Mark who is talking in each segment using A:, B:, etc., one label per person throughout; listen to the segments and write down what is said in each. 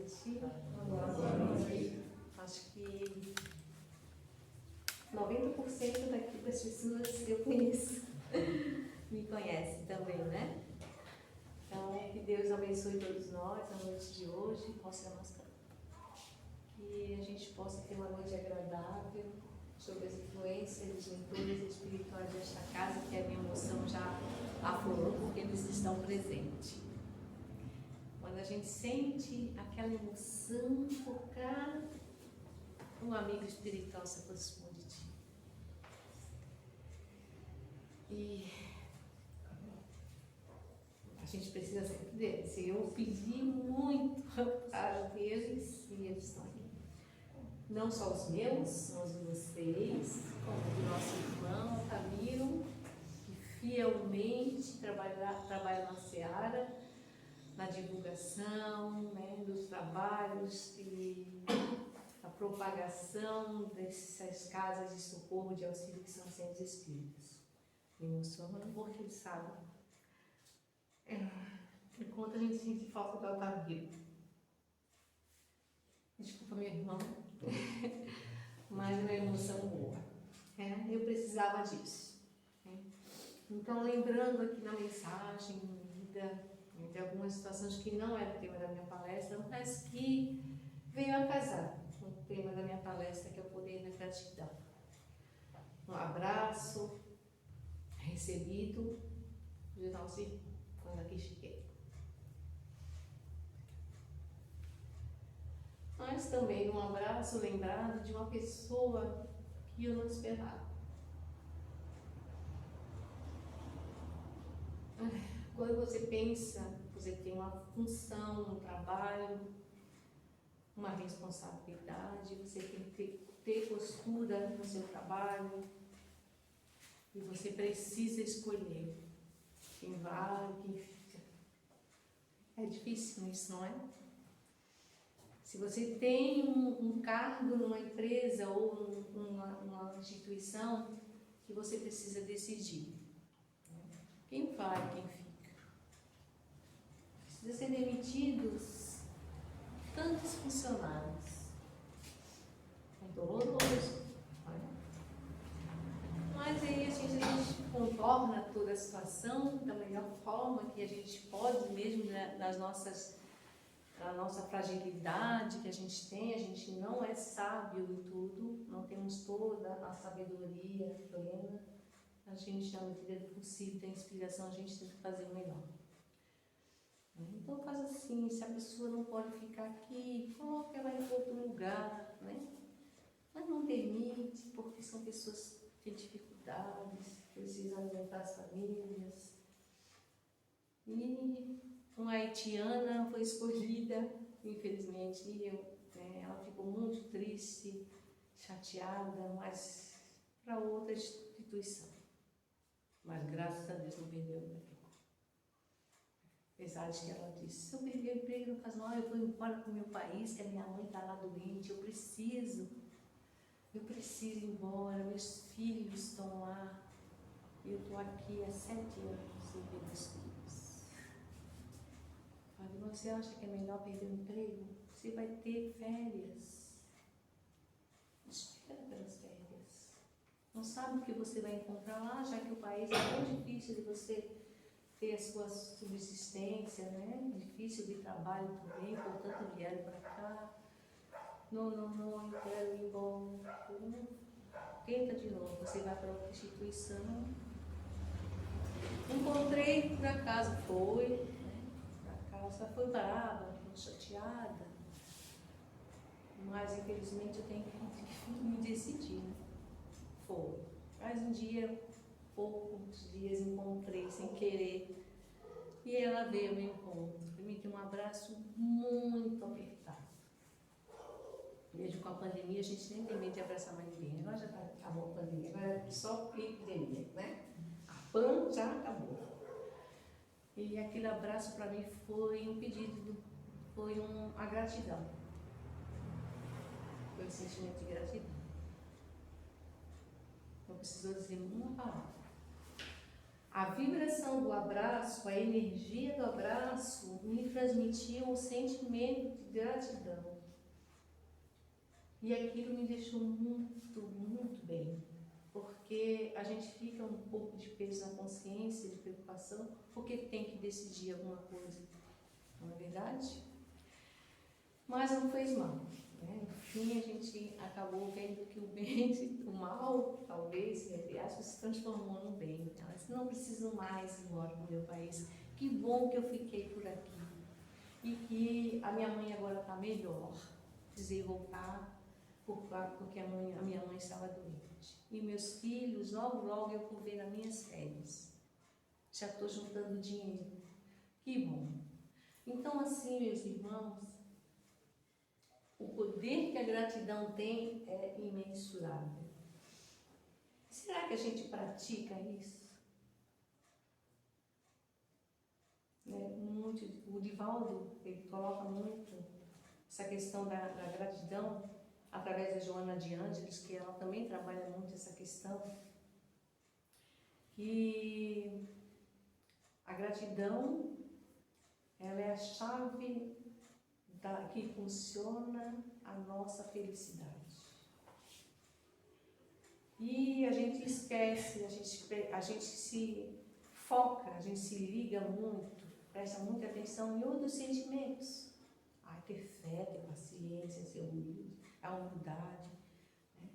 A: noite. Boa noite. Acho que 90% daqui das pessoas eu conheço, me conhecem também, né? Então, que Deus abençoe todos nós na noite de hoje. Possa a máscara. Que a gente possa ter uma noite agradável sobre as influências dos mentores espirituais desta casa, que a minha emoção já aflorou porque eles estão presentes. Quando a gente sente aquela emoção tocar, um amigo espiritual se aproximou de ti. E a gente precisa sempre deles. Se eu pedi muito para eles, e eles estão aqui. Não só os meus, mas os de vocês, como do nosso irmão Camilo, que fielmente trabalha na Seara, na divulgação, né, dos trabalhos e a propagação dessas casas de socorro de auxílio que são centros espíritas. Me emociona porque eles sabem. Enquanto a gente sente falta do Otávio. Desculpa, meu irmão, mas é uma emoção boa. Eu precisava disso. Então, lembrando aqui na mensagem, de algumas situações que não era o tema da minha palestra, mas que veio a casar com o tema da minha palestra, que é o poder da gratidão. Um abraço recebido de nosso irmão, quando aqui cheguei. Mas também um abraço lembrado de uma pessoa que eu não esperava. Quando você pensa, você tem uma função, um trabalho, uma responsabilidade, você tem que ter postura no seu trabalho e você precisa escolher quem vai, quem fica. É difícil isso, não é? Se você tem um cargo numa empresa ou numa instituição que você precisa decidir quem vai, quem fica. Precisa ser demitidos tantos funcionários. É doloroso. Mas aí a gente contorna toda a situação da melhor forma que a gente pode, mesmo na nossa fragilidade que a gente tem. A gente não é sábio em tudo, não temos toda a sabedoria plena. A gente, na medida do possível, tem inspiração, a gente tem que fazer o melhor. Então faz assim, se a pessoa não pode ficar aqui, coloca ela em outro lugar, né? Mas não demite, porque são pessoas que têm dificuldades, precisam alimentar as famílias. E uma haitiana foi escolhida, infelizmente, e ela ficou muito triste, chateada, mas para outra instituição. Mas graças a Deus não perdeu o emprego. Apesar de que ela disse, se eu perder o emprego não faz mal, eu vou embora para o meu país, que a minha mãe está lá doente, eu preciso ir embora, meus filhos estão lá, eu estou aqui há 7 anos sem ver meus filhos. Falei, você acha que é melhor perder o emprego? Você vai ter férias. Espera pelas férias. Não sabe o que você vai encontrar lá, já que o país é tão difícil de você ter a sua subsistência, né? Difícil de trabalho também, portanto vieram para cá. Não, eu quero ir embora. Tenta de novo, você vai para outra instituição. Encontrei, por acaso foi, para casa, foi brava, chateada. Mas infelizmente eu tenho que me decidir, né? Foi. Mas um dia, poucos dias, encontrei sem querer. E ela veio ao meu encontro e me deu um abraço muito apertado. Mesmo com a pandemia, a gente nem tem medo de abraçar mais ninguém. Agora já acabou a pandemia, agora é só epidemia, né? A PAN já acabou. E aquele abraço para mim foi um pedido, foi uma gratidão. Foi um sentimento de gratidão. Não precisou dizer uma palavra. A vibração do abraço, a energia do abraço me transmitia um sentimento de gratidão. E aquilo me deixou muito, muito bem. Porque a gente fica um pouco de peso na consciência, de preocupação, porque tem que decidir alguma coisa. Não é verdade? Mas não fez mal. Né? No fim, a gente acabou vendo que o bem, o mal, talvez, entre aspas, se transformou no bem. Elas não precisam mais ir embora para o meu país. Que bom que eu fiquei por aqui. E que a minha mãe agora está melhor. Precisei voltar porque a minha mãe estava doente. E meus filhos, logo eu vou ver nas minhas férias. Já estou juntando dinheiro. Que bom. Então, assim, meus irmãos, o poder que a gratidão tem é imensurável. Será que a gente pratica isso? O Divaldo, ele coloca muito essa questão da gratidão através da Joana de Ângeles, que ela também trabalha muito essa questão, que a gratidão ela é a chave que funciona a nossa felicidade. E a gente esquece, a gente se foca, a gente se liga muito, presta muita atenção em outros sentimentos. Ter fé, ter paciência, ser humilde, a humildade, né?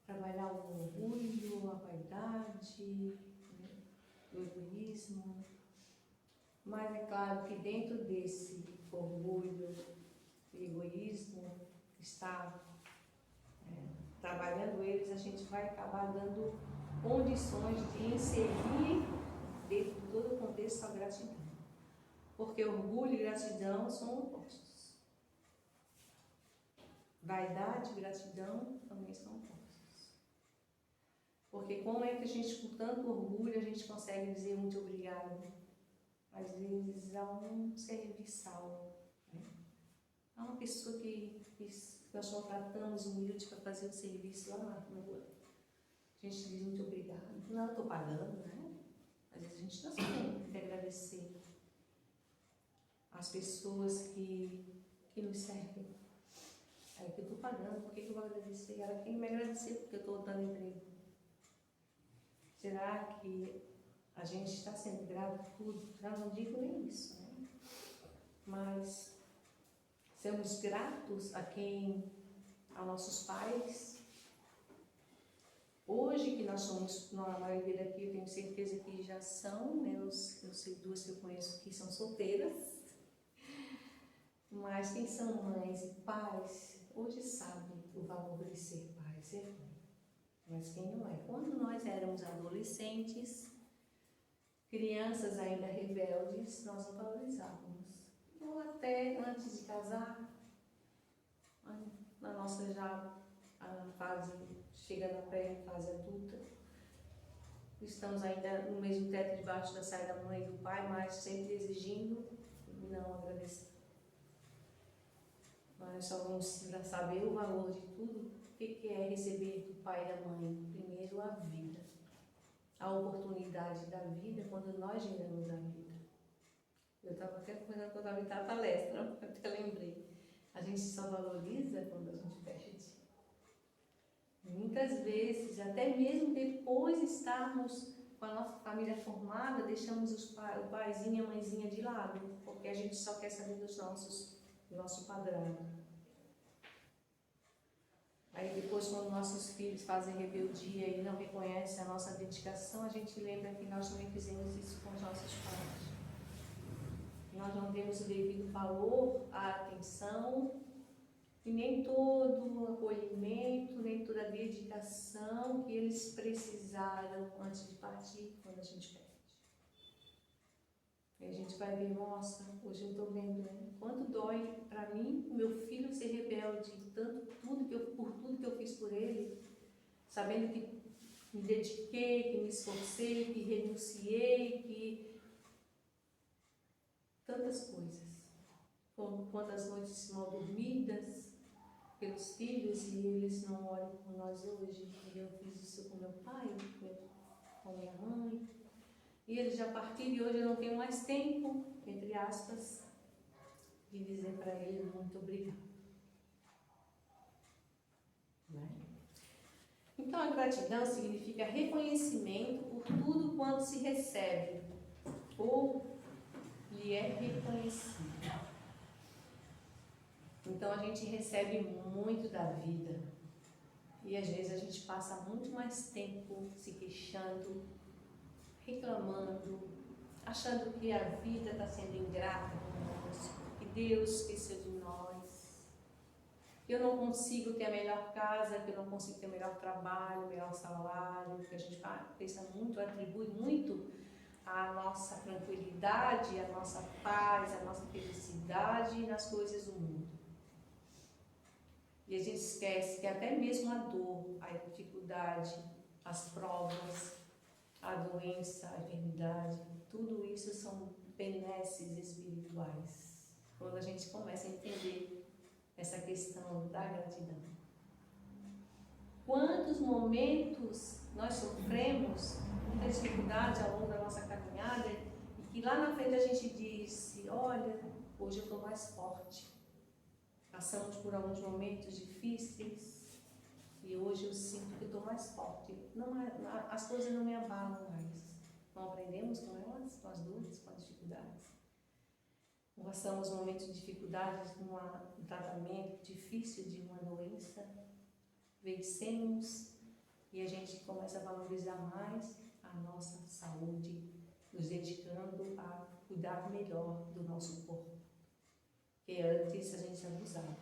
A: Trabalhar o orgulho, a vaidade, né? O egoísmo. Mas é claro que dentro desse orgulho e egoísmo está trabalhando eles, a gente vai acabar dando condições de inserir dentro de todo o contexto a gratidão. Porque orgulho e gratidão são opostos. Vaidade e gratidão também são opostos. Porque como é que a gente, com tanto orgulho, a gente consegue dizer muito obrigado? Às vezes há um serviçal, né? Há uma pessoa que nós contratamos humilde para fazer o serviço lá na rua. A gente diz muito obrigado. Não, eu estou pagando, né? Às vezes a gente não tem que agradecer as pessoas que nos servem. Aí que eu estou pagando, por que eu vou agradecer? Ela tem que me agradecer porque eu estou dando emprego. Será que a gente está sendo grato por tudo? Eu não digo nem isso, né? Mas somos gratos a nossos pais. Hoje que nós somos, a maioria daqui, eu tenho certeza que já são, né? Eu sei duas que eu conheço que são solteiras. Mas quem são mães e pais, hoje sabe o valor de ser pai e ser mãe. Mas quem não é? Quando nós éramos adolescentes, crianças ainda rebeldes, nós não valorizávamos. Ou até antes de casar, na nossa já a fase, chegando à pré-fase adulta, estamos ainda no mesmo teto debaixo da saia da mãe e do pai, mas sempre exigindo e não agradecendo. Nós só vamos saber o valor de tudo, o que é receber do pai e da mãe. Primeiro, a vida, a oportunidade da vida quando nós geramos a vida. Eu estava até conversando quando eu estava na palestra, eu até lembrei. A gente só valoriza quando a gente perde. Muitas vezes, até mesmo depois de estarmos com a nossa família formada, deixamos o paizinho e a mãezinha de lado, porque a gente só quer saber do nosso padrão. Aí depois, quando nossos filhos fazem rebeldia e não reconhecem a nossa dedicação, a gente lembra que nós também fizemos isso com os nossos pais. Nós não demos o devido valor, a atenção, e nem todo o acolhimento, nem toda a dedicação que eles precisaram antes de partir, quando a gente perde. E a gente vai ver, nossa, hoje eu estou vendo, né? Quanto dói para mim, meu filho ser rebelde, por tudo que eu fiz por ele, sabendo que me dediquei, que me esforcei, que renunciei, que tantas coisas. Quantas noites mal dormidas pelos filhos e eles não olham por nós hoje. E eu fiz isso com meu pai, com minha mãe. E ele já partiu e hoje eu não tenho mais tempo, entre aspas, de dizer para ele muito obrigado. Né? Então a gratidão significa reconhecimento por tudo quanto se recebe ou lhe é reconhecido. Então a gente recebe muito da vida e às vezes a gente passa muito mais tempo se queixando, reclamando, achando que a vida está sendo ingrata conosco, que Deus esqueceu de nós, que eu não consigo ter a melhor casa, que eu não consigo ter o melhor trabalho, o melhor salário, que a gente pensa muito, atribui muito a nossa tranquilidade, a nossa paz, a nossa felicidade nas coisas do mundo. E a gente esquece que até mesmo a dor, a dificuldade, as provas, a doença, a enfermidade, tudo isso são benesses espirituais. Quando a gente começa a entender essa questão da gratidão. Quantos momentos nós sofremos, muitas dificuldades ao longo da nossa caminhada, e que lá na frente a gente disse, olha, hoje eu estou mais forte. Passamos por alguns momentos difíceis e hoje eu sinto que estou mais forte. As coisas não me abalam mais. Não aprendemos com elas, com as dores, com as dificuldades. Passamos momentos de dificuldades num tratamento difícil de uma doença. Vencemos e a gente começa a valorizar mais a nossa saúde, nos dedicando a cuidar melhor do nosso corpo. Que antes a gente abusava.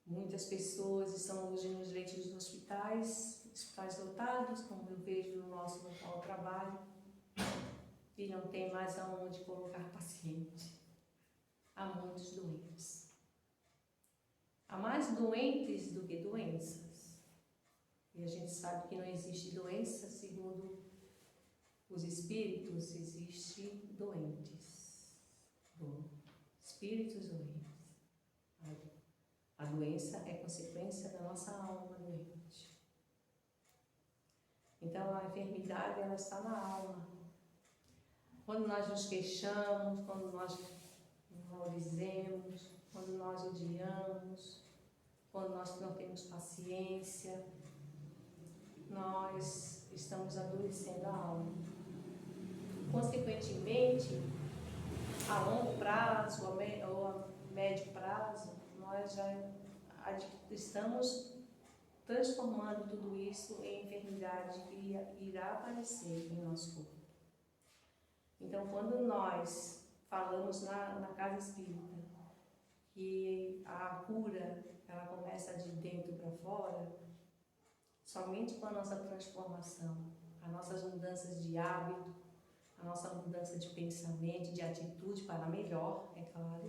A: Muitas pessoas estão hoje nos leitos dos hospitais lotados, como eu vejo no nosso local de trabalho, e não tem mais aonde colocar paciente. Há muitos doentes. Há mais doentes do que doenças. E a gente sabe que não existe doença, segundo os espíritos, existe doentes. Espíritos doentes. A doença é consequência da nossa alma doente. Então a enfermidade ela está na alma. Quando nós nos queixamos, quando nós maldizemos, quando nós odiamos, quando nós não temos paciência, nós estamos adoecendo a alma. Consequentemente, a longo prazo ou a médio prazo, nós já estamos transformando tudo isso em enfermidade que irá aparecer em nosso corpo. Então, quando nós falamos na casa espírita que a cura ela começa de dentro para fora, somente com a nossa transformação, as nossas mudanças de hábito, a nossa mudança de pensamento, de atitude para melhor, é claro.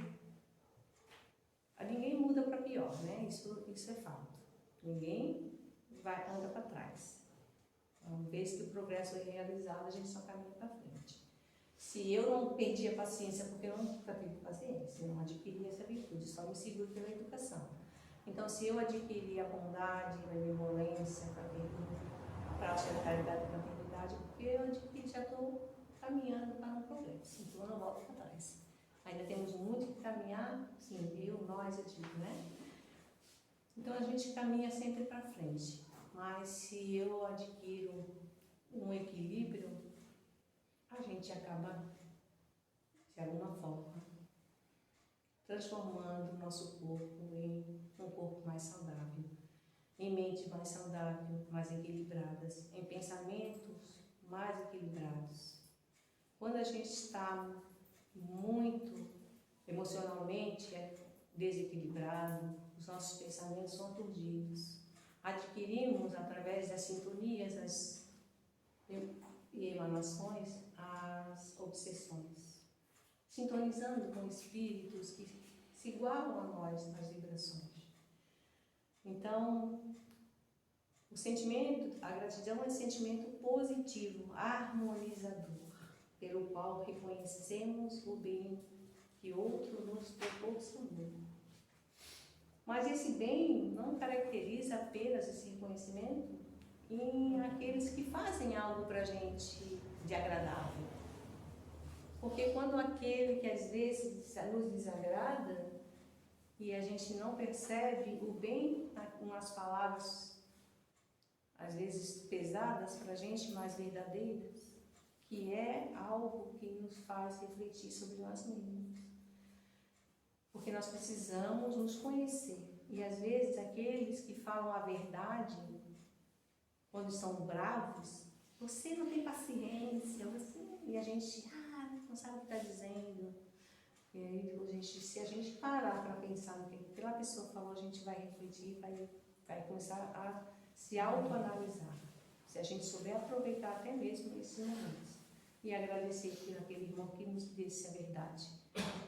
A: Ninguém muda para pior, né? Isso é fato. Ninguém anda para trás. Uma vez que o progresso é realizado, a gente só caminha para frente. Se eu não perdi a paciência, porque eu nunca tive paciência, eu não adquiri essa virtude, só me seguro pela educação. Então, se eu adquiri a bondade, a benevolência, a prática da caridade e da fraternidade, porque eu adquiri, já estou caminhando para um progresso, então eu não volto para trás. Ainda temos muito que caminhar, sim, nós, eu digo, né? Então a gente caminha sempre para frente, mas se eu adquiro um equilíbrio, a gente acaba, de alguma forma, transformando o nosso corpo em um corpo mais saudável, em mente mais saudável, mais equilibradas, em pensamentos mais equilibrados. Quando a gente está muito emocionalmente desequilibrado, os nossos pensamentos são aturdidos. Adquirimos, através das sintonias e emanações, as obsessões. Sintonizando com espíritos que se igualam a nós nas vibrações. Então, o sentimento, a gratidão é um sentimento positivo, harmonizador, pelo qual reconhecemos o bem que outro nos proporcionou. Mas esse bem não caracteriza apenas esse reconhecimento em aqueles que fazem algo para a gente de agradável. Porque quando aquele que às vezes nos desagrada e a gente não percebe o bem com as palavras, às vezes pesadas para a gente, mas verdadeiras, que é algo que nos faz refletir sobre nós mesmos. Porque nós precisamos nos conhecer. E às vezes aqueles que falam a verdade, quando estão bravos, você não tem paciência, e a gente não sabe o que está dizendo. E aí, se a gente parar para pensar no que aquela pessoa falou, a gente vai refletir, vai começar a se autoanalisar. Se a gente souber aproveitar até mesmo esses momentos. E agradecer por aquele irmão que nos disse a verdade.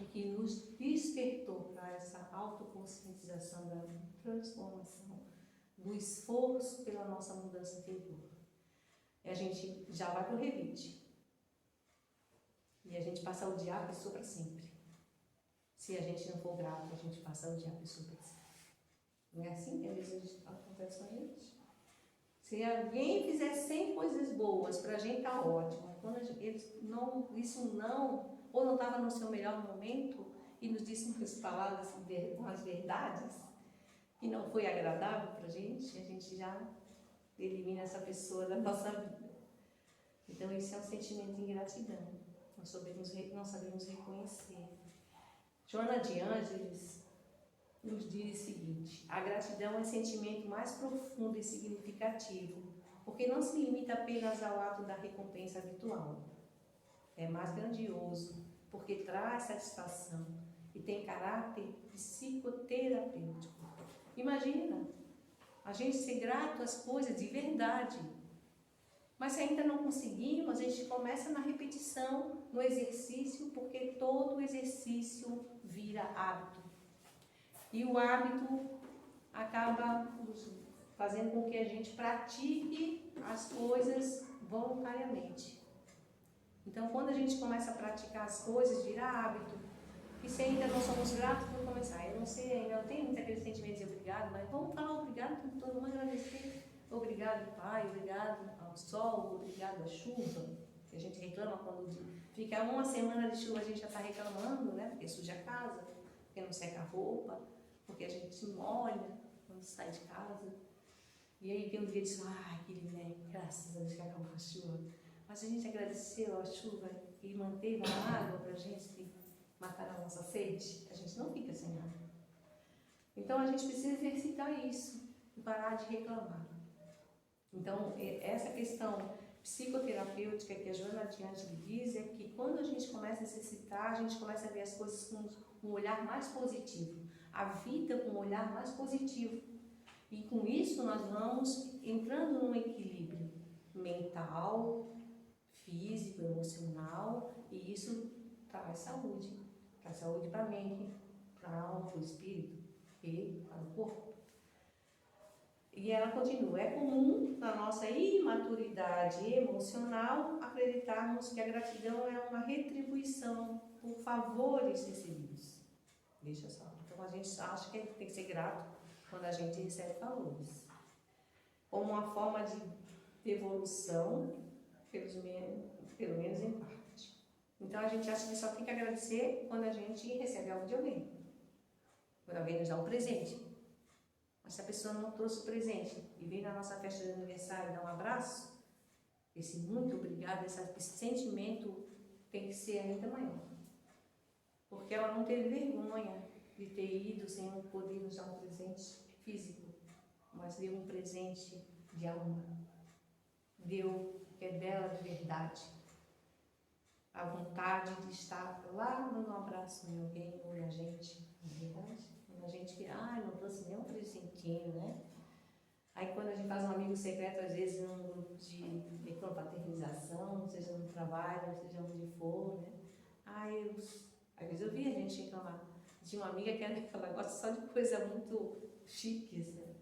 A: E que nos despertou para essa autoconscientização da transformação, do esforço pela nossa mudança interior. E a gente já vai para o revite. E a gente passa a odiar a pessoa para sempre. Se a gente não for grato, a gente passa a odiar a pessoa para sempre. Não é assim que às vezes acontece com a gente? Se alguém fizer 100 coisas boas, para a gente está ótimo. Quando ou não estava no seu melhor momento, e nos disse umas palavras, umas verdades, que não foi agradável para a gente já elimina essa pessoa da nossa vida. Então, isso é um sentimento de ingratidão. Não sabemos reconhecer. Joana de Ângeles nos diz o seguinte: a gratidão é o sentimento mais profundo e significativo, porque não se limita apenas ao ato da recompensa habitual. É mais grandioso, porque traz satisfação e tem caráter psicoterapêutico. Imagina, a gente ser grato às coisas de verdade. Mas se ainda não conseguimos, a gente começa na repetição, no exercício, porque todo exercício vira hábito. E o hábito acaba fazendo com que a gente pratique as coisas voluntariamente. Então, quando a gente começa a praticar as coisas, vira hábito. E se ainda não somos gratos, vamos começar. Eu não sei, ainda não tenho muito aquele sentimento de obrigado, mas vamos falar obrigado para todo mundo agradecer. Obrigado, Pai, obrigado ao sol, obrigado à chuva. Que a gente reclama quando fica uma semana de chuva, a gente já está reclamando, né? Porque suja a casa, porque não seca a roupa, porque a gente se molha quando sai de casa. E aí tem um dia diz, graças a Deus que acabou a chuva. Mas a gente agradeceu a chuva e manteve a água para a gente matar a nossa sede, a gente não fica sem água. Então a gente precisa exercitar isso e parar de reclamar. Então, essa questão psicoterapêutica que a Joana de Ângeles diz é que quando a gente começa a exercitar, a gente começa a ver as coisas com um olhar mais positivo, a vida com um olhar mais positivo. E com isso nós vamos entrando num equilíbrio mental, físico, emocional, e isso traz saúde para a mente, para a alma, para o espírito e para o corpo. E ela continua: é comum, na nossa imaturidade emocional, acreditarmos que a gratidão é uma retribuição por favores recebidos. Deixa só. Então a gente acha que tem que ser grato quando a gente recebe favores, como uma forma de devolução, pelo menos em parte. Então a gente acha que só tem que agradecer quando a gente recebe algo de alguém, quando alguém nos dá um presente. Mas se a pessoa não trouxe o presente e vem na nossa festa de aniversário e dá um abraço, esse muito obrigado, esse sentimento tem que ser ainda maior. Porque ela não teve vergonha de ter ido sem poder nos dar um presente físico, mas deu um presente de alma. Deu, que é dela de verdade, a vontade de estar lá dando um abraço em alguém ou na gente, não é verdade? A gente não trouxe nem um presentinho, né? Aí quando a gente faz um amigo secreto, às vezes num grupo de confraternização, seja no trabalho, seja onde for, né? Às vezes eu vi a gente reclamar. Tinha uma amiga que ela gosta só de coisa muito chique, né?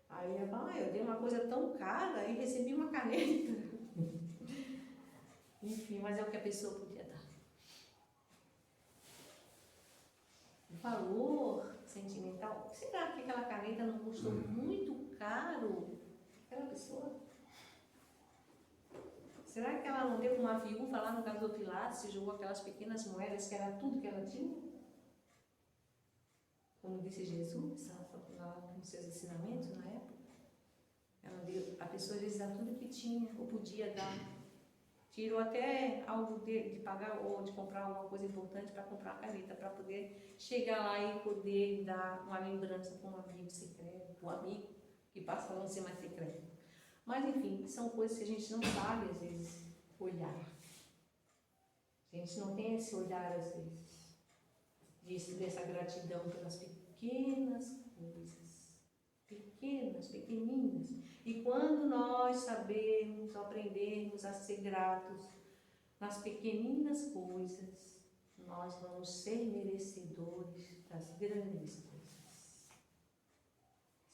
A: Aí ela fala, eu dei uma coisa tão cara e recebi uma caneta. Enfim, mas é o que a pessoa podia dar. O valor sentimental. Será que aquela caneta não custou muito caro Aquela pessoa. Será que ela não deu uma viúva lá no caso do Pilatos e jogou aquelas pequenas moedas que era tudo que ela tinha? Como disse Jesus, lá com seus ensinamentos na época. Ela deu, a pessoa às vezes dá tudo que tinha, ou podia dar. Tirou até algo de pagar ou de comprar alguma coisa importante para comprar a caneta, para poder chegar lá e poder dar uma lembrança para um amigo secreto, um amigo que passa a não ser mais secreto. Mas enfim, são coisas que a gente não sabe às vezes olhar. A gente não tem esse olhar às vezes, dessa gratidão pelas pequenas coisas. Pequenas, pequeninas. E quando nós sabemos, aprendemos a ser gratos nas pequeninas coisas, nós vamos ser merecedores das grandes coisas.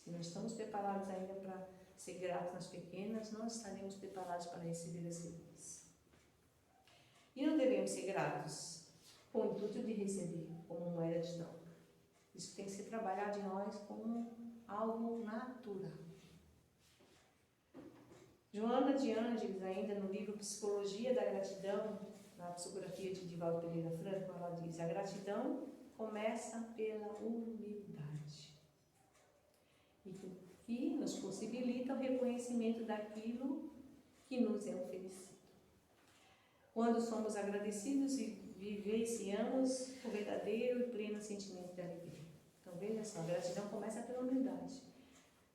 A: Se nós estamos preparados ainda para ser gratos nas pequenas, nós estaremos preparados para receber as grandes. E não devemos ser gratos com o intuito de receber, como moeda de troca. Isso tem que ser trabalhado em nós como algo natural. Joana de Ângeles, ainda no livro Psicologia da Gratidão, na psicografia de Divaldo Pereira Franco, ela diz: a gratidão começa pela humildade e que nos possibilita o reconhecimento daquilo que nos é oferecido. Quando somos agradecidos e vivenciamos o verdadeiro e pleno sentimento de alegria. Então veja só, a gratidão começa pela humildade.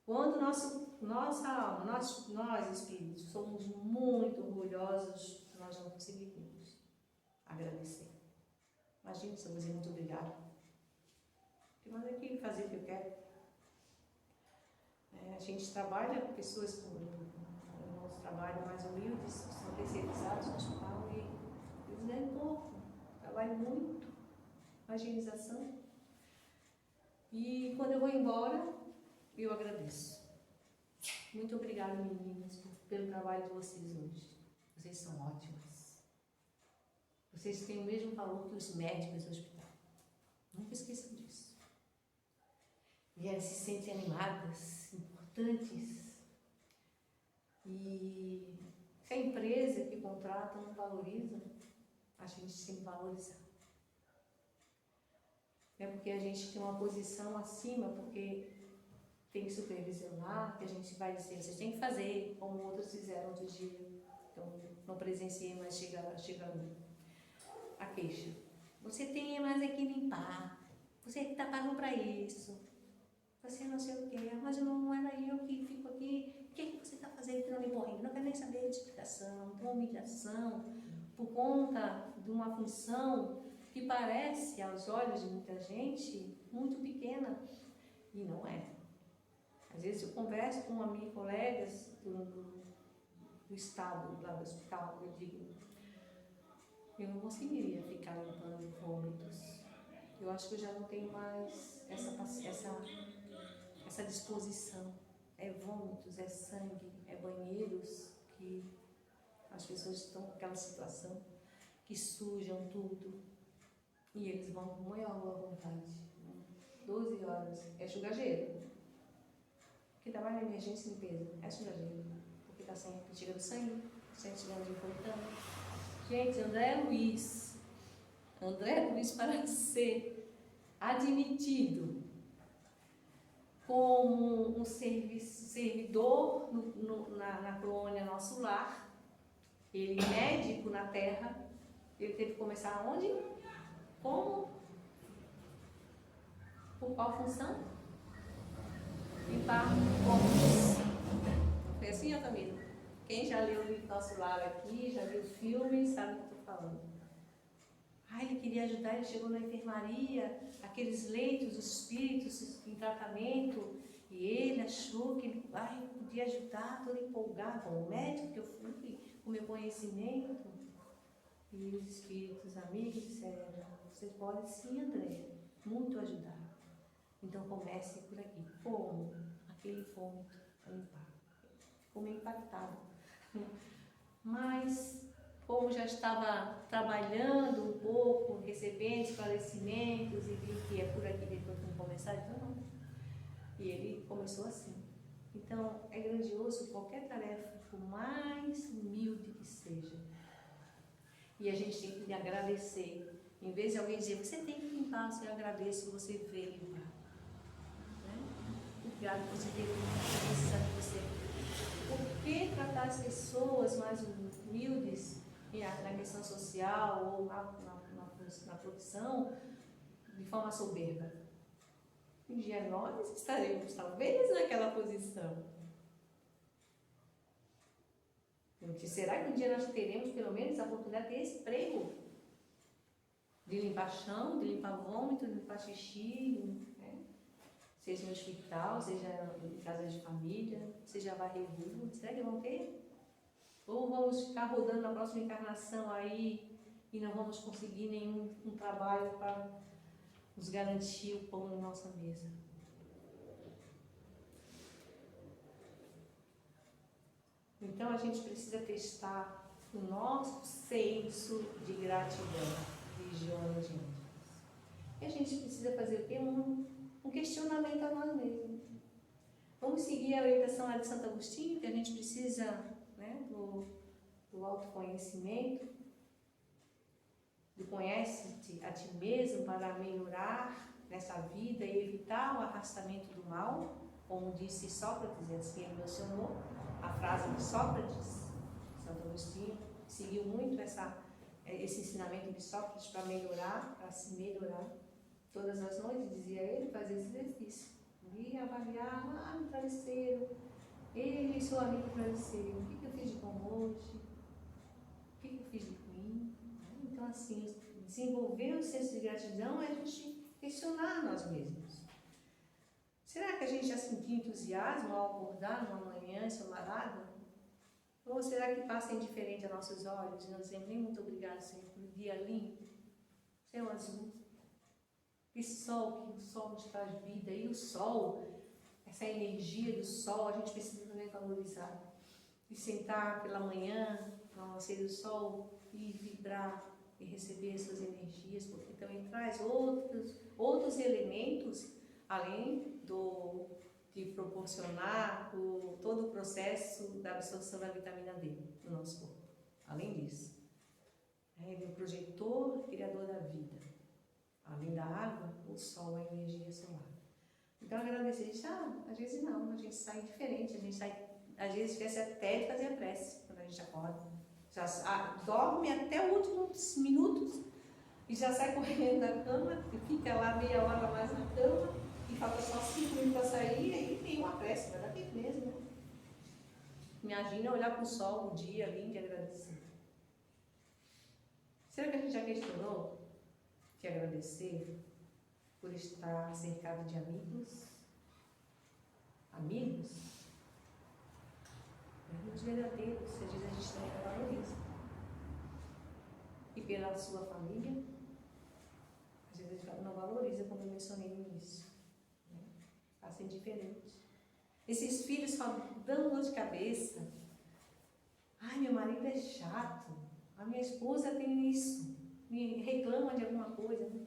A: Quando nossa alma, nós espíritos, somos muito orgulhosos, nós não conseguimos agradecer. Imagina se eu vou dizer muito obrigado. Porque nós aqui fazer o que eu quero. A gente trabalha com pessoas com o nosso trabalho mais humildes, que são terceirizados no hospital e eles ganham pouco, trabalham muito, com higienização. E quando eu vou embora, eu agradeço. Muito obrigada, meninas, pelo trabalho de vocês hoje. Vocês são ótimas. Vocês têm o mesmo valor que os médicos do hospital. Nunca esqueçam disso. E elas se sentem animadas, importantes. E se a empresa que contrata não valoriza, a gente tem que valorizar. É porque a gente tem uma posição acima, porque tem que supervisionar, que a gente vai dizer, vocês têm que fazer, como outros fizeram outro dia. Então, não presenciei, mas chega a queixa. Você tem mais é que limpar, você está pagando para isso, você não sei o quê, mas não era eu que fico aqui, o que você está fazendo que não limpou ainda? Não quero nem saber de explicação, de uma humilhação, por conta de uma função que parece, aos olhos de muita gente, muito pequena, e não é. Às vezes eu converso com amigos, colegas do estado, lá do hospital, eu digo, eu não conseguiria ficar limpando vômitos. Eu acho que eu já não tenho mais essa disposição. É vômitos, é sangue, é banheiros que as pessoas estão com aquela situação, que sujam tudo. E eles vão com maior vontade. 12 horas. É chugageiro. Que trabalha na emergência e limpeza. É chugageiro. Porque está sempre tirando sangue, sempre tirando de importante. Gente, André Luiz, para ser admitido como um servidor na colônia Nosso Lar, ele médico na Terra, ele teve que começar onde? Como? Por qual função? Limpar corpos. Não foi assim, Altamira? Quem já leu o livro Nosso Lar aqui, já viu o filme, sabe o que eu estou falando. Ele queria ajudar, ele chegou na enfermaria, aqueles leitos, os espíritos em tratamento, e ele achou que ele podia ajudar, todo empolgado, como médico que eu fui, com o meu conhecimento. E os espíritos amigos disseram, você pode sim, André, muito ajudar. Então comece por aqui. Como? Aquele vômito a limpar. Ficou meio impactado. Mas, como já estava trabalhando um pouco, recebendo esclarecimentos e viu que é por aqui depois que começar, então não. E ele começou assim. Então, é grandioso qualquer tarefa, por mais humilde que seja. E a gente tem que agradecer. Em vez de alguém dizer, você tem que limpar, você agradece que você veio limpar. Né? Obrigado por você ter precisado de você. Por que tratar as pessoas mais humildes na questão social ou na profissão de forma soberba? Um dia nós estaremos talvez naquela posição. Será que um dia nós teremos pelo menos a oportunidade de ter esse emprego? De limpar chão, de limpar vômito, de limpar xixi, né? Seja no hospital, seja em casa de família, seja varrer rua. Será que vão ter? Ou vamos ficar rodando na próxima encarnação aí e não vamos conseguir nenhum trabalho para nos garantir o pão na nossa mesa? Então a gente precisa testar o nosso senso de gratidão, Joana de Ângeles. E a gente precisa fazer o quê? Um questionamento a nós mesmos. Vamos seguir a orientação lá de Santo Agostinho, que a gente precisa, né, do autoconhecimento, do conhece-te a ti mesmo para melhorar nessa vida e evitar o arrastamento do mal, como disse Sócrates, e assim ele mencionou a frase de Sócrates. Santo Agostinho seguiu muito esse ensinamento de Sócrates para melhorar, para se melhorar. Todas as noites, dizia ele, fazer esse exercício. E avaliar lá no travesseiro, ele e seu amigo travesseiro. O que eu fiz de bom hoje? O que eu fiz de ruim? Então, assim, desenvolver o senso de gratidão é a gente questionar nós mesmos. Será que a gente já sentiu entusiasmo ao acordar numa manhã ensolarada? Ou será que passa indiferente a nossos olhos e não dizemos nem muito obrigado, Senhor, por dia limpo, céu azul, que o sol nos traz vida, e o sol, essa energia do sol, a gente precisa também valorizar. E sentar pela manhã, ao nascer do sol, e vibrar e receber essas energias, porque também traz outros elementos, além de proporcionar todo o processo da absorção da vitamina D no nosso corpo. Além disso, ele é o projetor criador da vida. Além da água, o sol é a energia solar. Então, agradecer, às vezes não, a gente sai diferente, a gente sai, às vezes, esquece até de fazer a prece quando a gente acorda. Dorme até os últimos minutos e já sai correndo da cama, e fica lá meia hora mais na cama, e falta só 5 minutos para sair, e aí tem uma prece, vai dar tempo mesmo, né? Imagina olhar para o sol, o dia lindo e agradecer. Será que a gente já questionou que agradecer por estar cercado de amigos? Amigos? Amigos verdadeiros, às vezes a gente não valoriza. E pela sua família, às vezes a gente não valoriza, como eu mencionei no início. Passa indiferente. Esses filhos falam, dando dor de cabeça. Ai, meu marido é chato. A minha esposa tem isso. Me reclama de alguma coisa. Né?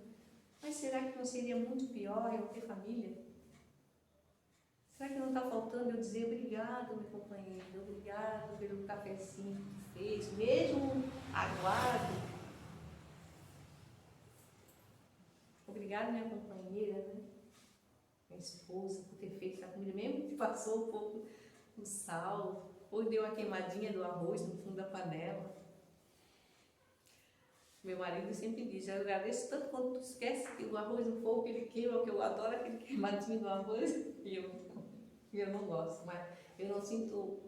A: Mas será que não seria muito pior eu ter família? Será que não está faltando eu dizer obrigado, meu companheiro, obrigado pelo cafezinho que tu fez, mesmo aguado? Obrigado, minha companheira, né? Minha esposa, por ter feito essa comida, mesmo que passou um pouco no sal, ou deu uma queimadinha do arroz no fundo da panela. Meu marido sempre diz, eu agradeço tanto quando tu esquece que o arroz no fogo que ele queima, que eu adoro aquele queimadinho do arroz, e eu não gosto, mas eu não sinto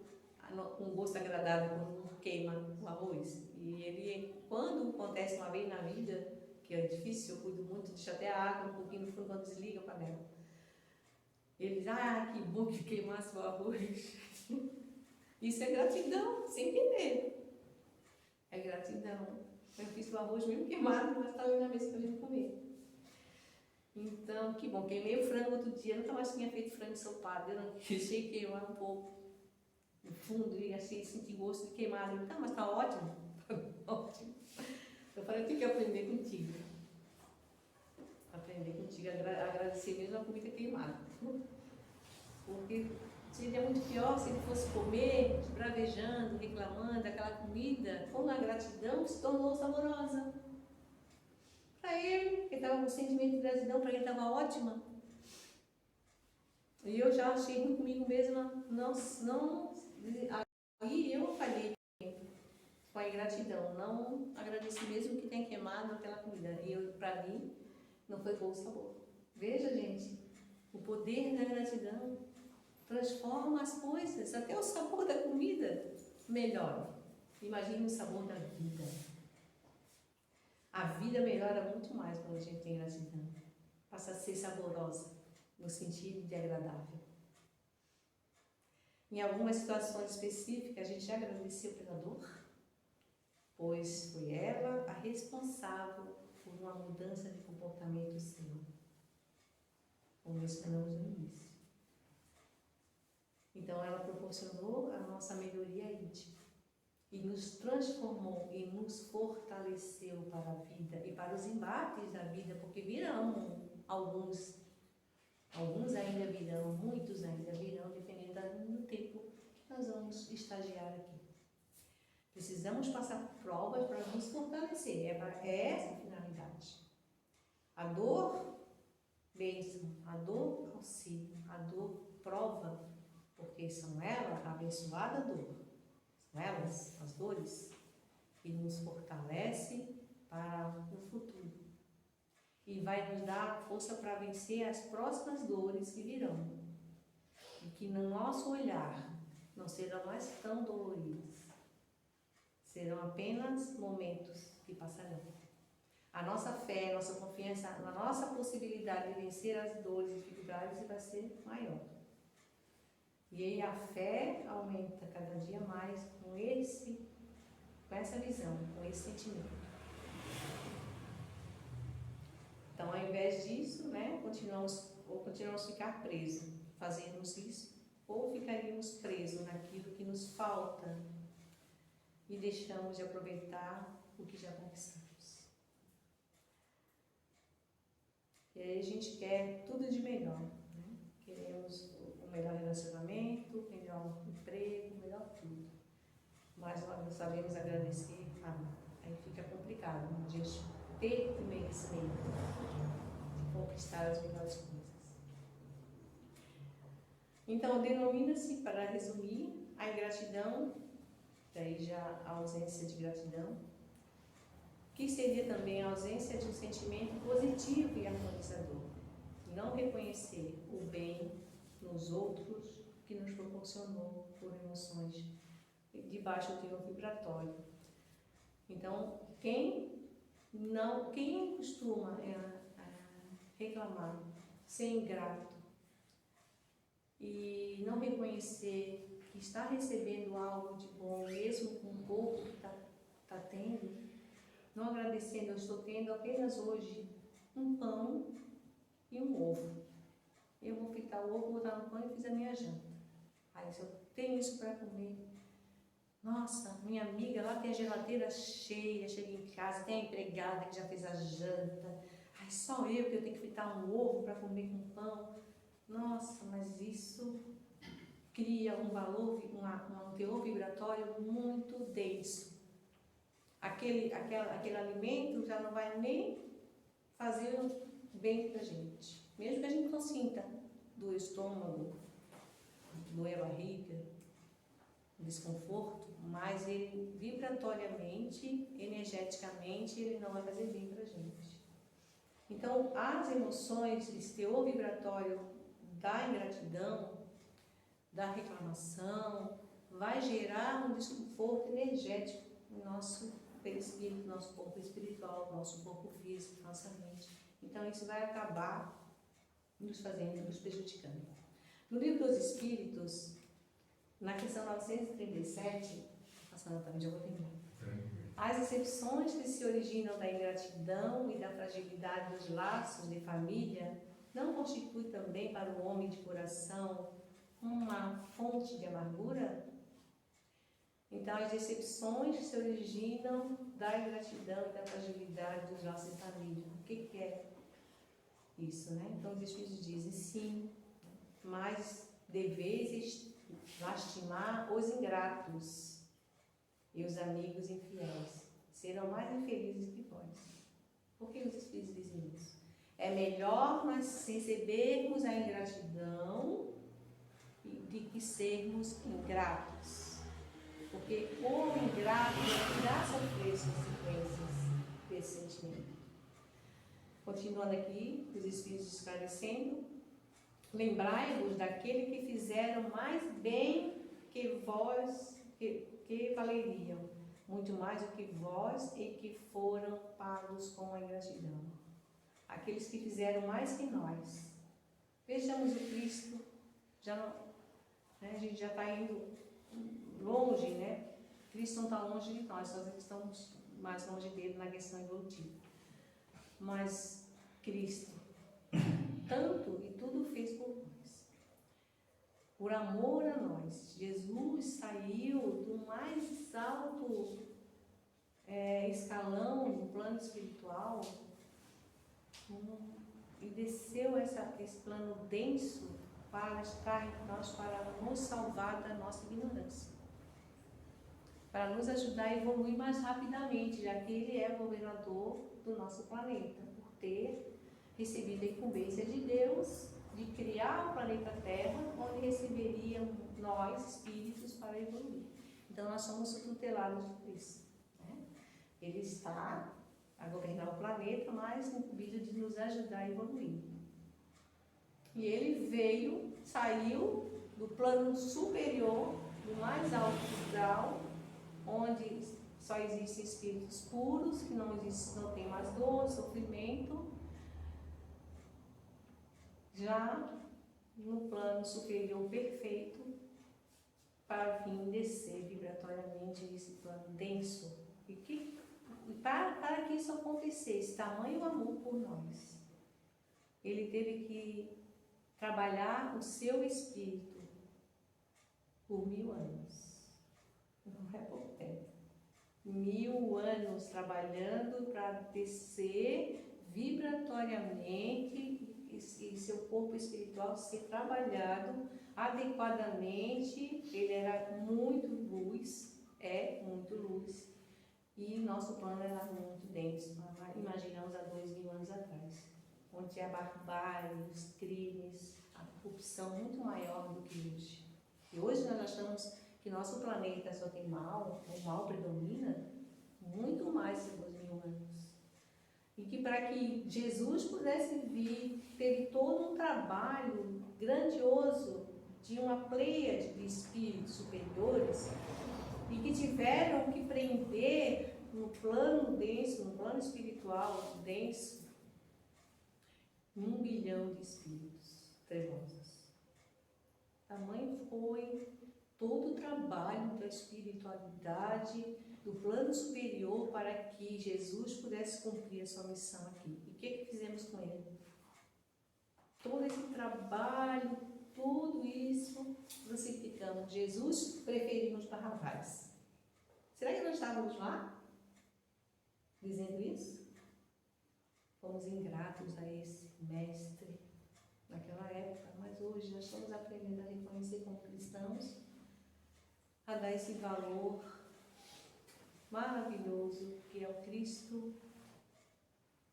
A: um gosto agradável quando queima o arroz. E ele, quando acontece uma vez na vida, que é difícil, eu cuido muito, deixo até a água um pouquinho no fundo quando desliga a panela. Ele diz, que bom que queimasse o arroz. Isso é gratidão, sem entender. É gratidão. Eu fiz o arroz mesmo queimado, mas estava na mesa para a gente comer. Então, que bom. Queimei o frango outro dia, nunca mais tinha feito frango ensopado. Eu não deixei queimar um pouco no fundo e assim, senti gosto de queimado. Então, mas está ótimo. Está ótimo. Eu falei, eu tenho que aprender contigo. Aprender contigo, agradecer mesmo a comida queimada. Porque Seria muito pior se ele fosse comer, bravejando, reclamando, aquela comida, com a gratidão, se tornou saborosa. Para ele estava com sentimento de gratidão, para ele estava ótima. E eu já achei ruim comigo mesma, aí eu falhei com a ingratidão, não agradeci mesmo que tenha queimado aquela comida. E para mim, não foi bom o sabor. Veja, gente, o poder da gratidão transforma as coisas, até o sabor da comida melhora. Imagine o sabor da vida. A vida melhora muito mais quando a gente tem gratidão. Passa a ser saborosa, no sentido de agradável. Em algumas situações específicas, a gente já agradeceu pela dor, pois foi ela a responsável por uma mudança de comportamento seu, como mencionamos no início. Então, ela proporcionou a nossa melhoria íntima e nos transformou e nos fortaleceu para a vida e para os embates da vida, porque virão alguns ainda virão, muitos ainda virão, dependendo do tempo que nós vamos estagiar aqui. Precisamos passar por provas para nos fortalecer, é essa a finalidade. A dor, bênção, a dor, auxílio, a dor, prova, porque são elas, a abençoada dor, são elas, as dores, que nos fortalece para o futuro. E vai nos dar força para vencer as próximas dores que virão. E que no nosso olhar não serão mais tão doloridas. Serão apenas momentos que passarão. A nossa fé, a nossa confiança, a nossa possibilidade de vencer as dores e dificuldades vai ser maior. E aí a fé aumenta cada dia mais com essa visão, com esse sentimento. Então, ao invés disso, continuamos a ficar presos, fazermos isso, ou ficaríamos presos naquilo que nos falta e deixamos de aproveitar o que já conquistamos. E aí a gente quer tudo de melhor, né? Queremos o melhor relacionamento, o melhor emprego, o melhor tudo. Mas nós não sabemos agradecer, aí fica complicado, a gente ter o merecimento de conquistar as melhores coisas. Então, denomina-se, para resumir, a ingratidão, daí já a ausência de gratidão, que seria também a ausência de um sentimento positivo e harmonizador. Não reconhecer o bem nos outros que nos proporcionou por emoções de baixo teor vibratório. Então, quem costuma reclamar, ser ingrato e não reconhecer que está recebendo algo de bom, mesmo com o pouco que está tendo, não agradecendo, eu estou tendo apenas hoje um pão e um ovo. Eu vou fritar o ovo, botar no pão e fiz a minha janta. Aí, se eu tenho isso para comer, nossa, minha amiga lá tem a geladeira cheia, chega em casa, tem a empregada que já fez a janta. Ai, só eu que tenho que fritar um ovo para comer com pão. Nossa, mas isso cria um valor, um teor vibratório muito denso. Aquele alimento já não vai nem fazer bem para a gente. Mesmo que a gente não sinta do estômago, doer a barriga, desconforto, mas ele vibratoriamente, energeticamente, ele não vai fazer bem para a gente. Então, as emoções, esse teor vibratório da ingratidão, da reclamação, vai gerar um desconforto energético no nosso perispírito, nosso corpo espiritual, nosso corpo físico, nossa mente. Então, isso vai acabar nos prejudicando. No Livro dos Espíritos, na questão 937, passando também, já vou terminar. As exceções que se originam da ingratidão e da fragilidade dos laços de família não constituem também para o homem de coração uma fonte de amargura? Então, as decepções que se originam da ingratidão e da fragilidade dos laços de família. O que é isso, né? Então, os Espíritos dizem sim, mas deveis lastimar os ingratos e os amigos infiéis. Serão mais infelizes que vós. Por que os Espíritos dizem isso? É melhor nós recebermos a ingratidão de que sermos ingratos. Porque o ingrato irá sofrer as consequências desse sentimento. Continuando aqui, os Espíritos esclarecendo: lembrai-vos daquele que fizeram mais bem que vós, que valeriam, muito mais do que vós, e que foram pagos com a ingratidão. Aqueles que fizeram mais que nós. Vejamos o Cristo, já não, né, a gente já está indo longe, né? Cristo não está longe de nós, nós estamos mais longe dele na questão evolutiva. Mas Cristo, tanto e tudo fez por nós. Por amor a nós, Jesus saiu do mais alto escalão do plano espiritual e desceu esse plano denso para estar em nós, para nos salvar da nossa ignorância, para nos ajudar a evoluir mais rapidamente, já que Ele é o governador do nosso planeta, por ter recebido a incumbência de Deus de criar o planeta Terra, onde receberiam nós, espíritos, para evoluir. Então, nós somos tutelados por isso, né? Ele está a governar o planeta, mas incumbido de nos ajudar a evoluir. E ele veio, saiu do plano superior, do mais alto grau, onde só existem espíritos puros, que não tem mais dor, sofrimento. Já no plano superior perfeito, para vir descer vibratoriamente esse plano denso. E para que isso acontecesse, tamanho amor por nós, ele teve que trabalhar o seu espírito por 1000 anos. Não é pouco tempo. 1000 anos trabalhando para descer vibratoriamente e seu corpo espiritual ser trabalhado adequadamente. Ele era muito luz, muito luz, e nosso plano era muito denso. Imaginamos há 2000 anos atrás, onde tinha barbárie, os crimes, a corrupção muito maior do que hoje. E hoje nós achamos que nosso planeta só tem mal, o mal predomina, muito mais de 2000 anos. E que para que Jesus pudesse vir, teve todo um trabalho grandioso de uma pleiade de espíritos superiores e que tiveram que prender no plano denso, no plano espiritual denso, 1 bilhão de espíritos trevosos. Tamanho foi todo o trabalho da espiritualidade, do plano superior, para que Jesus pudesse cumprir a sua missão aqui. E o que fizemos com ele? Todo esse trabalho, tudo isso, crucificamos Jesus, preferimos Barrabás. Será que nós estávamos lá dizendo isso? Fomos ingratos a esse mestre naquela época, mas hoje nós estamos aprendendo a reconhecer como cristãos, a dar esse valor maravilhoso que é o Cristo,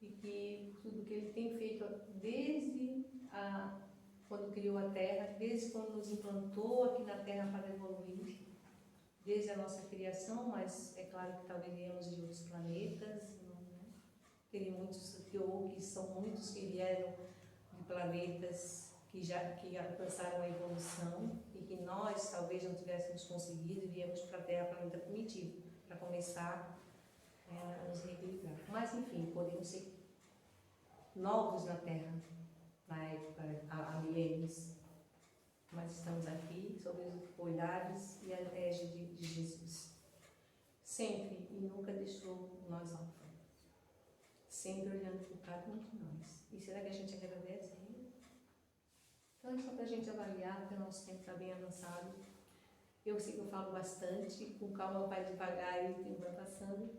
A: e que tudo que Ele tem feito desde quando criou a Terra, desde quando nos implantou aqui na Terra para evoluir, desde a nossa criação, mas é claro que talvez viemos de outros planetas, né? Tem muitos que são muitos que vieram de planetas que alcançaram a evolução e que nós talvez não tivéssemos conseguido e viemos para a Terra, planeta primitivo, para começar a nos reequilibrar. Mas enfim, podemos ser novos na Terra, na época, há milênios, mas estamos aqui sob os olhares e a égide de Jesus. Sempre e nunca deixou nós órfãos, sempre olhando por cada um de nós. E será que a gente agradece a Ele? Então é só para a gente avaliar, porque o nosso tempo está bem avançado. Eu sei que eu falo bastante, com calma vai devagar e o tempo vai passando.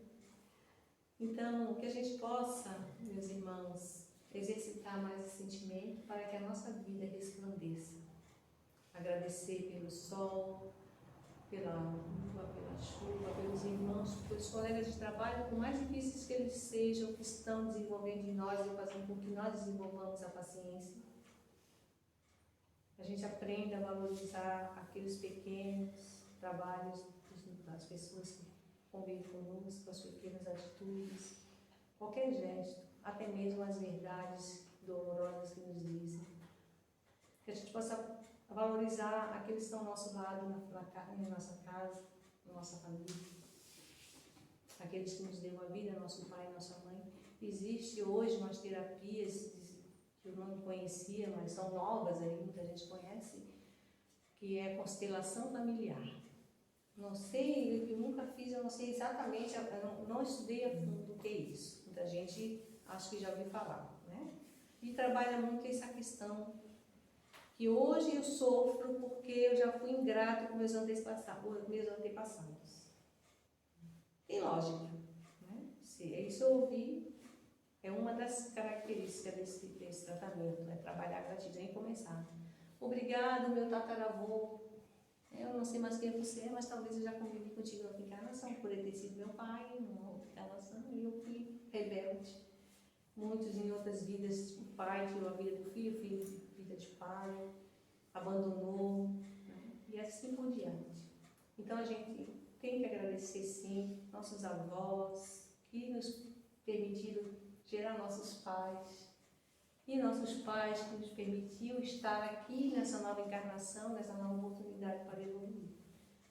A: Então, que a gente possa, meus irmãos, exercitar mais esse sentimento para que a nossa vida resplandeça. Agradecer pelo sol, pela lua, pela chuva, pelos irmãos, pelos colegas de trabalho, por mais difíceis que eles sejam, que estão desenvolvendo em nós e fazendo com que nós desenvolvamos a paciência. A gente aprenda a valorizar aqueles pequenos trabalhos das pessoas que convivem conosco, as pequenas atitudes, qualquer gesto, até mesmo as verdades dolorosas que nos dizem. Que a gente possa valorizar aqueles que estão ao nosso lado, na nossa casa, na nossa família. Aqueles que nos deu a vida, nosso pai e nossa mãe. Existe hoje umas terapias que eu não conhecia, mas são novas aí, muita gente conhece, que é constelação familiar. Não sei, eu nunca fiz, eu não sei exatamente, eu não estudei a fundo o que é isso. Muita gente acho que já ouviu falar, né? E trabalha muito essa questão que hoje eu sofro porque eu já fui ingrato com meus antepassados. Tem lógica, né? Se isso eu ouvi, é uma das características desse tratamento, é trabalhar a gratidão e começar. Obrigado, meu tataravô. Eu não sei mais quem você é, mas talvez eu já convivi contigo na encarnação, por ele ter sido meu pai, numa outra encarnação, e eu fui rebelde. Muitos em outras vidas, o pai tirou a vida do filho, o filho vida de pai, abandonou, né? E assim por diante. Então a gente tem que agradecer sim nossos avós, que nos permitiram gerar nossos pais, e nossos pais que nos permitiam estar aqui nessa nova encarnação, nessa nova oportunidade para evoluir.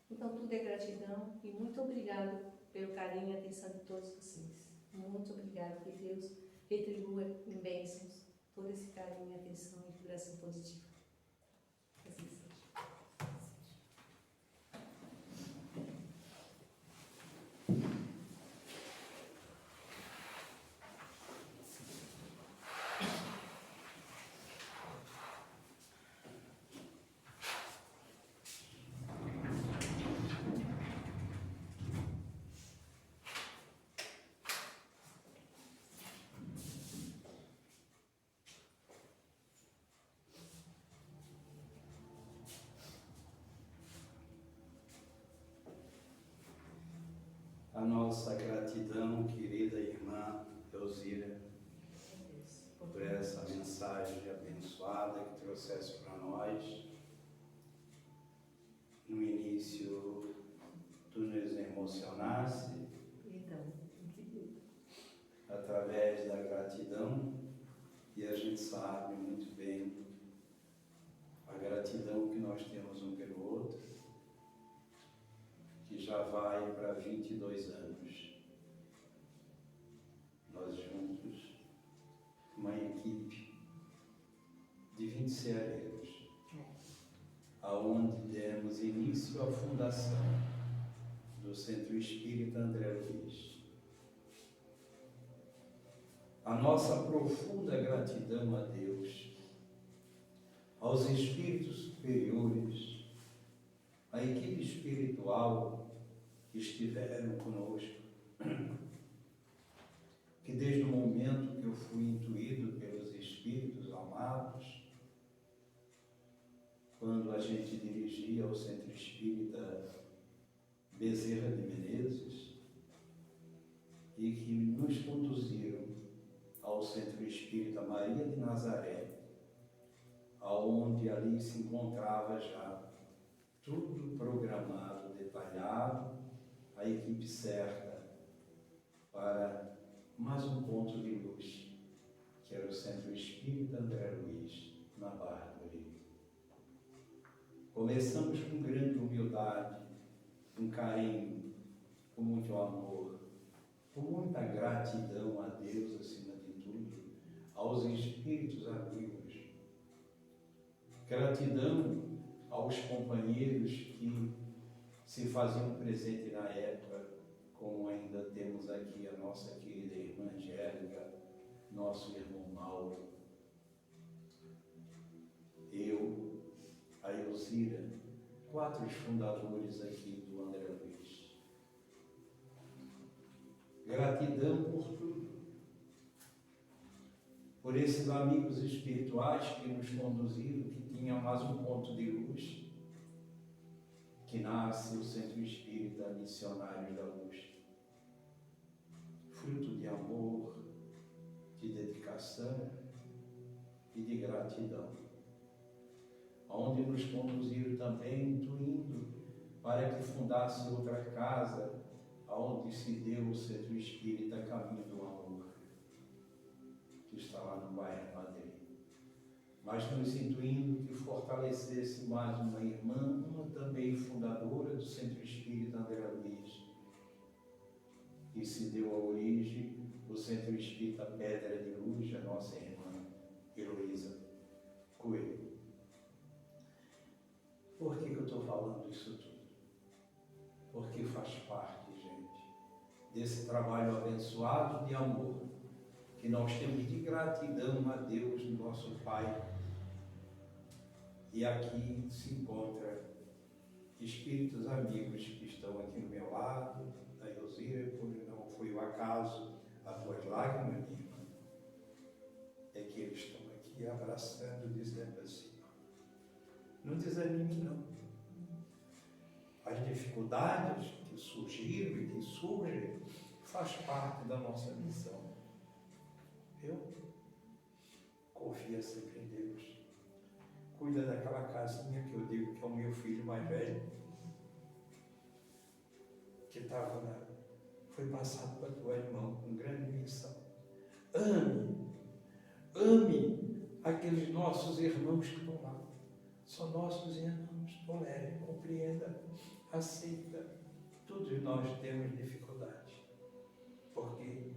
A: Então tudo é gratidão e muito obrigado pelo carinho e atenção de todos vocês. Muito obrigada, que Deus retribua em bênçãos todo esse carinho e atenção e vibração positiva. Assim seja.
B: A nossa gratidão, querida irmã Elzira, por essa mensagem abençoada que trouxesse para nós. No início, tu nos emocionaste através da gratidão, e a gente sabe muito bem a gratidão que nós temos um pelo outro, que já vai para 22 anos. Nós juntos, uma equipe de 20 ceareiros, aonde demos início à fundação do Centro Espírita André Luiz. A nossa profunda gratidão a Deus, aos espíritos superiores, à equipe espiritual que estiveram conosco, que desde o momento que eu fui intuído pelos espíritos amados, quando a gente dirigia ao Centro Espírita Bezerra de Menezes, e que nos conduziram ao Centro Espírita Maria de Nazaré, aonde ali se encontrava já tudo programado, detalhado, a equipe certa para mais um ponto de luz, que era o Centro Espírita André Luiz, na Barra do Rio. Começamos com grande humildade, com carinho, com muito amor, com muita gratidão a Deus, acima de tudo, aos espíritos amigos. Gratidão aos companheiros que se faziam presente na época, como ainda temos aqui a nossa querida irmã Angélica, nosso irmão Mauro, eu, a Elzira, 4 fundadores aqui do André Luiz. Gratidão por tudo. por esses amigos espirituais que nos conduziram, que tinham mais um ponto de luz, que nasce o Centro Espírita Missionários da Luz. Fruto de amor, de dedicação e de gratidão. Onde nos conduziram também, intuindo para que fundasse outra casa, onde se deu o Centro Espírita Caminho do Amor, que está lá no bairro Madrid. Mas nos intuindo que fortalecesse mais uma irmã, uma também fundadora do Centro Espírita André Luiz, que se deu a origem do Centro Espírita Pedra de Luz, a nossa irmã Heloísa Coelho. Por que eu estou falando isso tudo? Porque faz parte, gente, desse trabalho abençoado de amor que nós temos de gratidão a Deus, nosso Pai. E aqui se encontra espíritos amigos que estão aqui do meu lado, da Elzira, não foi o acaso, as tuas lágrimas, minha irmã, é que eles estão aqui abraçando, dizendo assim, não desanime não. As dificuldades que surgiram e que surgem faz parte da nossa missão. Eu confio sempre em Deus. Cuida daquela casinha que eu digo que é o meu filho mais velho, que foi passado para a tua irmã com grande missão. Ame aqueles nossos irmãos que estão lá. São nossos irmãos. Tolere, compreenda, aceita. Todos nós temos dificuldades, porque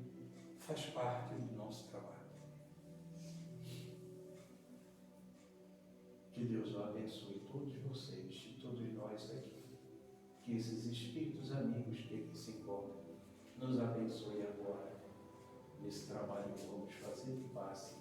B: faz parte do nosso trabalho. Que Deus abençoe todos vocês e todos nós aqui. Que esses espíritos amigos que aqui se encontram nos abençoe agora nesse trabalho que vamos fazer de passe